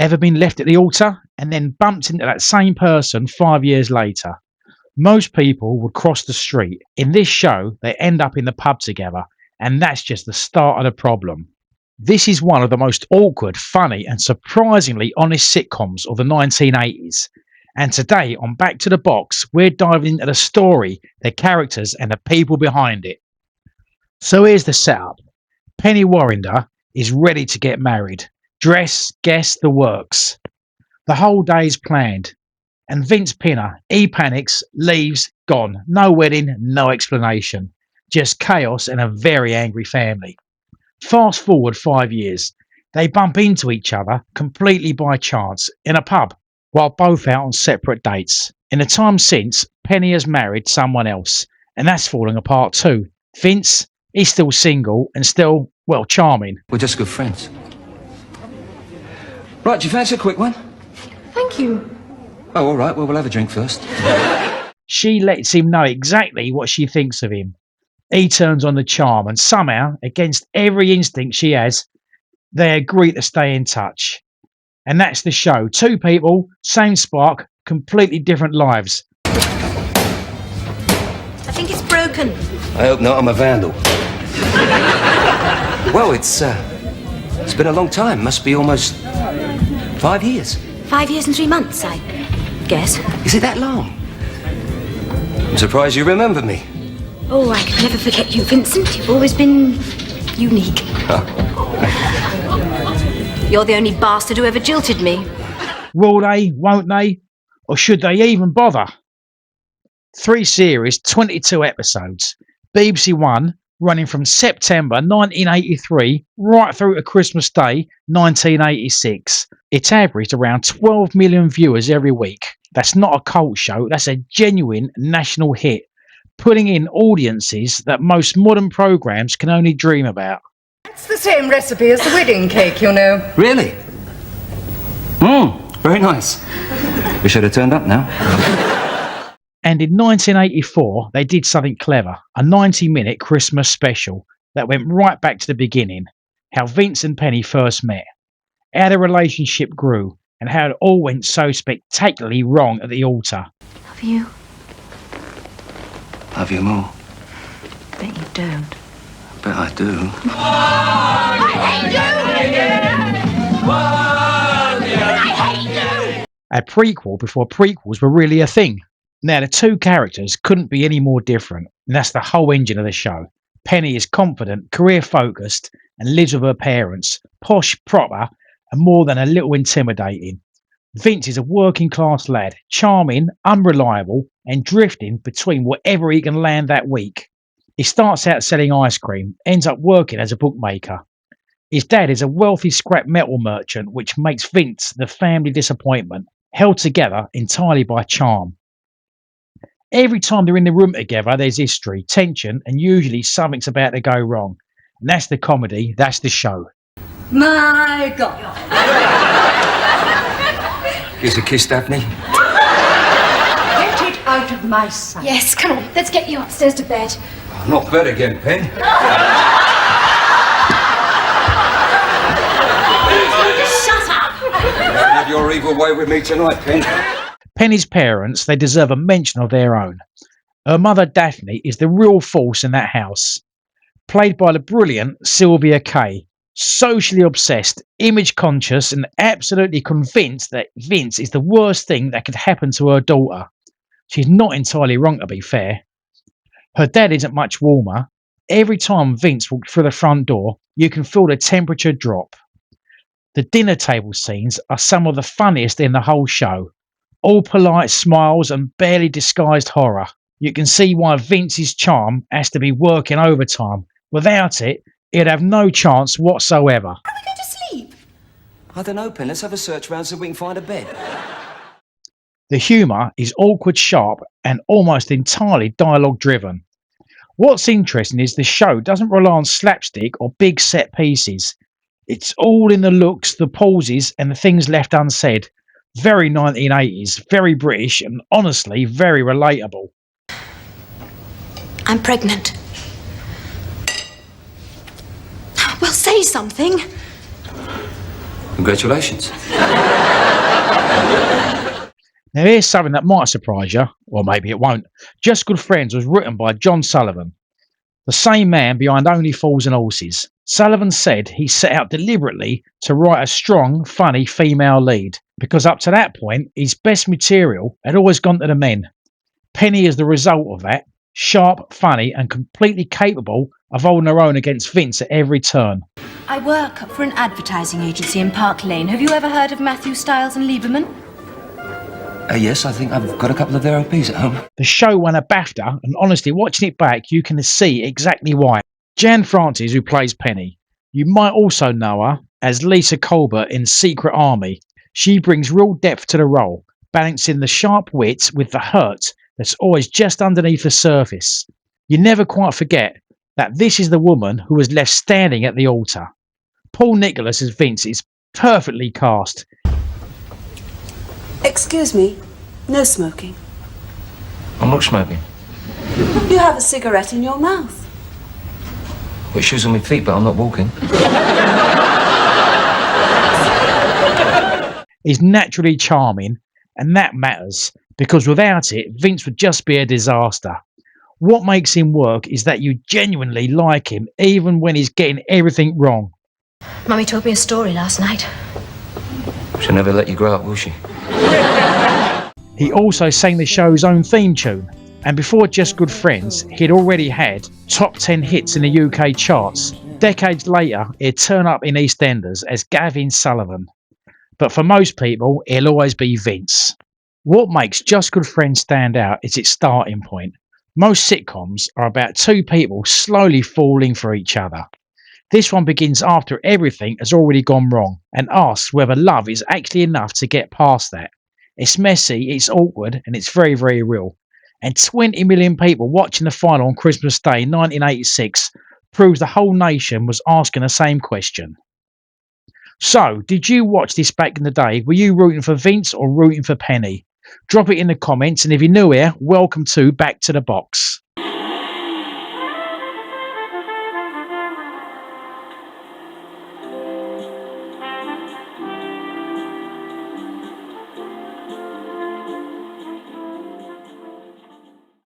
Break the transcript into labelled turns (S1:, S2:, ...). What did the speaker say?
S1: Ever been left at the altar and then bumped into that same person 5 years later? Most people would cross the street. In this show, they end up in the pub together, and that's just the start of the problem. This is one of the most awkward, funny, and surprisingly honest sitcoms of the 1980s. And today on Back to the Box, we're diving into the story, the characters, and the people behind it. So here's the setup. Penny Warrender is ready to get married. Dress, guess, the works. The whole day's planned. And Vince Pinner, he panics, leaves, gone. No wedding, no explanation. Just chaos and a very angry family. Fast forward 5 years. They bump into each other completely by chance in a pub, while both out on separate dates. In the time since, Penny has married someone else, and that's falling apart too. Vince, he's still single and still, well, charming.
S2: We're just good friends. Right, do you fancy a quick one?
S3: Thank you.
S2: Oh, all right, well, we'll have a drink first.
S1: She lets him know exactly what she thinks of him. He turns on the charm, and somehow, against every instinct she has, they agree to stay in touch. And that's the show. Two people, same spark, completely different lives.
S3: I think it's broken.
S2: I hope not, I'm a vandal. Well, it's been a long time. Must be almost 5 years.
S3: 5 years and 3 months, I guess.
S2: Is it that long? I'm surprised you remember me.
S3: Oh, I can never forget you, Vincent. You've always been unique. You're the only bastard who ever jilted me.
S1: Will they? Won't they? Or should they even bother? 3 series, 22 episodes. BBC One, running from September 1983 right through to Christmas Day 1986. It's averaged around 12 million viewers every week. That's not a cult show, that's a genuine national hit, putting in audiences that most modern programmes can only dream about.
S4: It's the same recipe as the wedding cake, you know.
S2: Really? Very nice. We should have turned up now.
S1: And in 1984, they did something clever, a 90-minute Christmas special that went right back to the beginning, how Vince and Penny first met, how their relationship grew, and how it all went so spectacularly wrong at the altar.
S3: Love you.
S2: Love you more.
S3: Bet you don't.
S2: Bet I do.
S1: A prequel before prequels were really a thing. Now, the two characters couldn't be any more different, and that's the whole engine of the show. Penny is confident, career-focused, and lives with her parents, posh, proper, and more than a little intimidating. Vince is a working-class lad, charming, unreliable, and drifting between whatever he can land that week. He starts out selling ice cream, ends up working as a bookmaker. His dad is a wealthy scrap metal merchant, which makes Vince the family disappointment, held together entirely by charm. Every time they're in the room together, there's history, tension, and usually something's about to go wrong. And that's the comedy, that's the show.
S4: My God.
S2: Here's a kiss, Daphne.
S4: Get it out of my sight.
S5: Yes, come on, let's get you upstairs to bed.
S2: Not bed again, Pen.
S5: Shut up!
S2: Don't have your evil way with me tonight, Pen.
S1: Penny's parents, they deserve a mention of their own. Her mother, Daphne, is the real force in that house. Played by the brilliant Sylvia Kay. Socially obsessed, image conscious, and absolutely convinced that Vince is the worst thing that could happen to her daughter. She's not entirely wrong, to be fair. Her dad isn't much warmer. Every time Vince walks through the front door, you can feel the temperature drop. The dinner table scenes are some of the funniest in the whole show. All polite smiles and barely disguised horror. You can see why Vince's charm has to be working overtime. Without it, he'd have no chance whatsoever.
S3: Are we going to sleep?
S2: I don't know, Pen. Let's have a search round so we can find a bed.
S1: The humour is awkward, sharp, and almost entirely dialogue driven. What's interesting is the show doesn't rely on slapstick or big set pieces. It's all in the looks, the pauses, and the things left unsaid. Very 1980s, very British, and honestly, very relatable.
S3: I'm pregnant. Well, say something.
S2: Congratulations.
S1: Now here's something that might surprise you, or maybe it won't. Just Good Friends was written by John Sullivan, the same man behind Only Fools and Horses. Sullivan said he set out deliberately to write a strong, funny female lead, because up to that point, his best material had always gone to the men. Penny is the result of that, sharp, funny, and completely capable of holding her own against Vince at every turn.
S3: I work for an advertising agency in Park Lane. Have you ever heard of Matthew Stiles and Lieberman?
S2: Yes, I think I've got a couple of their LPs at home.
S1: The show won a BAFTA, and honestly, watching it back, you can see exactly why. Jan Francis, who plays Penny, you might also know her as Lisa Colbert in Secret Army. She brings real depth to the role, balancing the sharp wit with the hurt that's always just underneath the surface. You never quite forget that this is the woman who was left standing at the altar. Paul Nicholas as Vince is perfectly cast.
S6: Excuse me, no smoking.
S2: I'm not smoking.
S6: You have a cigarette in your mouth.
S2: Got shoes on my feet, but I'm not walking.
S1: He's naturally charming, and that matters, because without it, Vince would just be a disaster. What makes him work is that you genuinely like him, even when he's getting everything wrong.
S5: Mummy told me a story last night.
S2: She'll never let you grow up, will she?
S1: He also sang the show's own theme tune, and before Just Good Friends, he'd already had top 10 hits in the UK charts. Decades later, he'd turn up in EastEnders as Gavin Sullivan. But for most people, he'll always be Vince. What makes Just Good Friends stand out is its starting point. Most sitcoms are about two people slowly falling for each other. This one begins after everything has already gone wrong and asks whether love is actually enough to get past that. It's messy, it's awkward, and it's very, very real. And 20 million people watching the final on Christmas Day 1986 proves the whole nation was asking the same question. So, did you watch this back in the day? Were you rooting for Vince or rooting for Penny? Drop it in the comments, and if you're new here, welcome to Back to the Box.